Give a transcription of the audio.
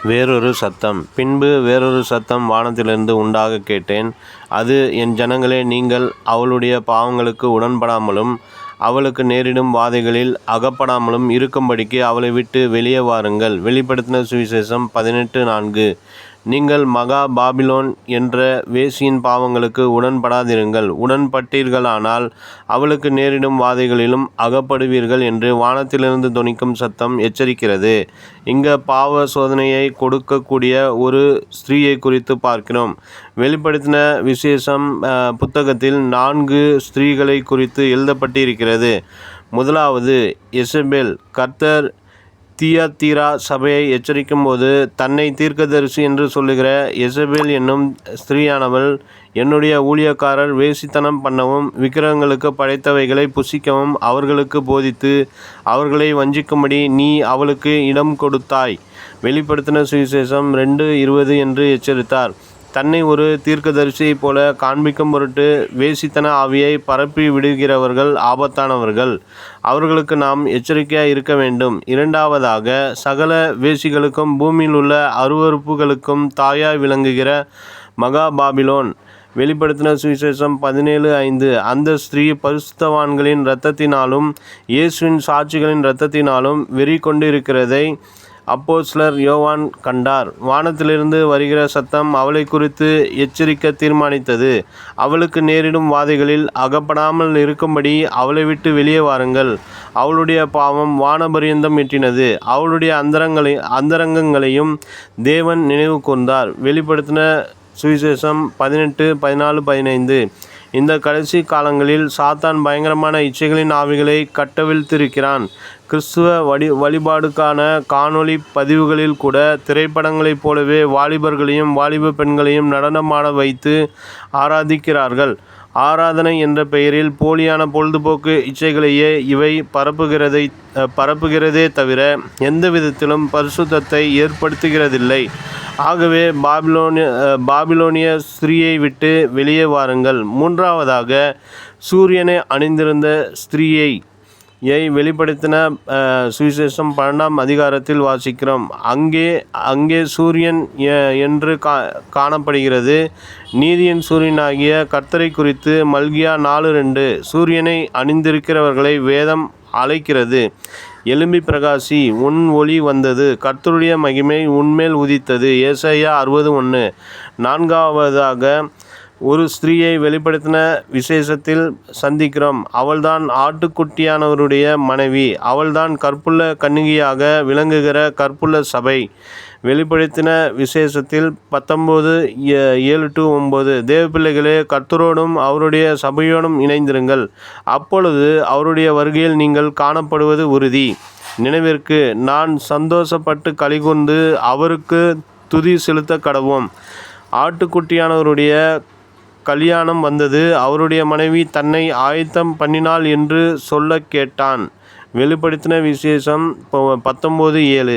வேறொரு சத்தம். பின்பு வேறொரு சத்தம் வானத்திலிருந்து உண்டாகக் கேட்டேன். அது, என் ஜனங்களே, நீங்கள் அவளுடைய பாவங்களுக்கு உடன்படாமலும் அவளுக்கு நேரிடும் வாதைகளில் அகப்படாமலும் இருக்கும்படிக்கு அவளை விட்டு வெளியே வாருங்கள். வெளிப்படுத்தின சுவிசேஷம் 18:4. நீங்கள் மகா பாபிலோன் என்ற வேசியின் பாவங்களுக்கு உடன்படாதிருங்கள். உடன்பட்டீர்களானால் அவளுக்கு நேரிடும் வாதைகளிலும் அகப்படுவீர்கள் என்று வானத்திலிருந்து தொனிக்கும் சத்தம் எச்சரிக்கிறது. இங்கே பாவ சோதனையை கொடுக்கக்கூடிய ஒரு ஸ்திரீயை குறித்து பார்க்கிறோம். வெளிப்படுத்தின விசேஷம் புத்தகத்தில் 4 ஸ்திரீகளை குறித்து எழுதப்பட்டிருக்கிறது. முதலாவது எசபேல். கர்த்தர் தியத்தீரா சபையை எச்சரிக்கும் போது, தன்னை தீர்க்கதரிசி என்று சொல்லுகிற எசபேல் என்னும் ஸ்திரீயானவள், என்னுடைய ஊழியக்காரர் வேசித்தனம் பண்ணவும் விக்கிரகங்களுக்கு படைத்தவைகளை புசிக்கவும் அவர்களுக்கு போதித்து அவர்களை வஞ்சிக்கும்படி நீ அவளுக்கு இடம் கொடுத்தாய். வெளிப்படுத்தின சுவிசேஷம் 2:20 என்று எச்சரித்தார். தன்னை ஒரு தீர்க்கதரிசியைப் போல காண்பிக்கும் பொருட்டு வேசித்தன ஆவியை பரப்பி விடுகிறவர்கள் ஆபத்தானவர்கள். அவர்களுக்கு நாம் எச்சரிக்கையாக இருக்க வேண்டும். இரண்டாவதாக, சகல வேசிகளுக்கும் பூமியில் உள்ள அருவருப்புகளுக்கும் தாயாய் விளங்குகிற மகா பாபிலோன். வெளிப்படுத்தின சுவிசேஷம் 17:5. அந்த ஸ்திரீ பரிசுத்தவான்களின் இரத்தத்தினாலும் இயேசுவின் சாட்சிகளின் இரத்தத்தினாலும் வெறி கொண்டிருக்கிறதை அப்போஸ்தலர் யோவான் கண்டார். வானத்திலிருந்து வருகிற சத்தம் அவளை குறித்து எச்சரிக்க தீர்மானித்தது. அவளுக்கு நேரிடும் வாதைகளில் அகப்படாமல் இருக்கும்படி அவளை விட்டு வெளியே வாருங்கள். அவளுடைய பாவம் வானபரியந்தம் எட்டினது. அவளுடைய அந்தரங்கங்களையும் தேவன் நினைவு கூர்ந்தார். வெளிப்படுத்தின சுவிசேஷம் 18:14-15. இந்த கடைசி காலங்களில் சாத்தான் பயங்கரமான இச்சைகளின் ஆவிகளை கட்டவிழ்த்திருக்கிறான். கிறிஸ்துவ வழிபாடுக்கான காணொளி பதிவுகளில் கூட திரைப்படங்களைப் போலவே வாலிபர்களையும் வாலிப பெண்களையும் நடனமாட வைத்து ஆராதிக்கிறார்கள். ஆராதனை என்ற பெயரில் போலியான பொழுதுபோக்கு இச்சைகளையே இவை பரப்புகிறதே தவிர எந்த விதத்திலும் பரிசுத்தத்தை ஏற்படுத்துகிறதில்லை. ஆகவே பாபிலோனிய ஸ்திரீயை விட்டு வெளியே வாருங்கள். மூன்றாவதாக, சூரியனை அணிந்திருந்த ஸ்திரீயை வெளிப்படுத்தின சுவிசேஷம் 12ஆம் அதிகாரத்தில் வாசிக்கிறோம். அங்கே சூரியன் என்று காணப்படுகிறது. நீதியின் சூரியனாகிய கர்த்தரை குறித்து மல்கியா 4:2. சூரியனை அணிந்திருக்கிறவர்களை வேதம் அழைக்கிறது. எழும்பி பிரகாசி, உன் ஒளி வந்தது, கர்த்தருடைய மகிமை உன்மேல் உதித்தது. ஏசாயா 60:1. நான்காவதாக, ஒரு ஸ்திரீயை வெளிப்படுத்தின விசேஷத்தில் சந்திக்கிறோம். அவள்தான் ஆட்டுக்குட்டியானவருடைய மனைவி. அவள்தான் கற்புள்ள கன்னிகையாக விளங்குகிற கற்புள்ள சபை. வெளிப்படுத்தின விசேஷத்தில் 19:7-9. தேவப்பிள்ளைகளே, கர்த்தரோடும் அவருடைய சபையோடும் இணைந்திருங்கள். அப்பொழுது அவருடைய வருகையில் நீங்கள் காணப்படுவது உறுதி. நினைவிற்கு, நான் சந்தோஷப்பட்டு களிகூர்ந்து அவருக்கு துதி செலுத்த கடவோம். ஆட்டுக்குட்டியானவருடைய கல்யாணம் வந்தது. அவருடைய மனைவி தன்னை ஆயத்தம் பண்ணினாள் என்று சொல்ல கேட்டான். வெளிப்படுத்தின விசேஷம் 19:7.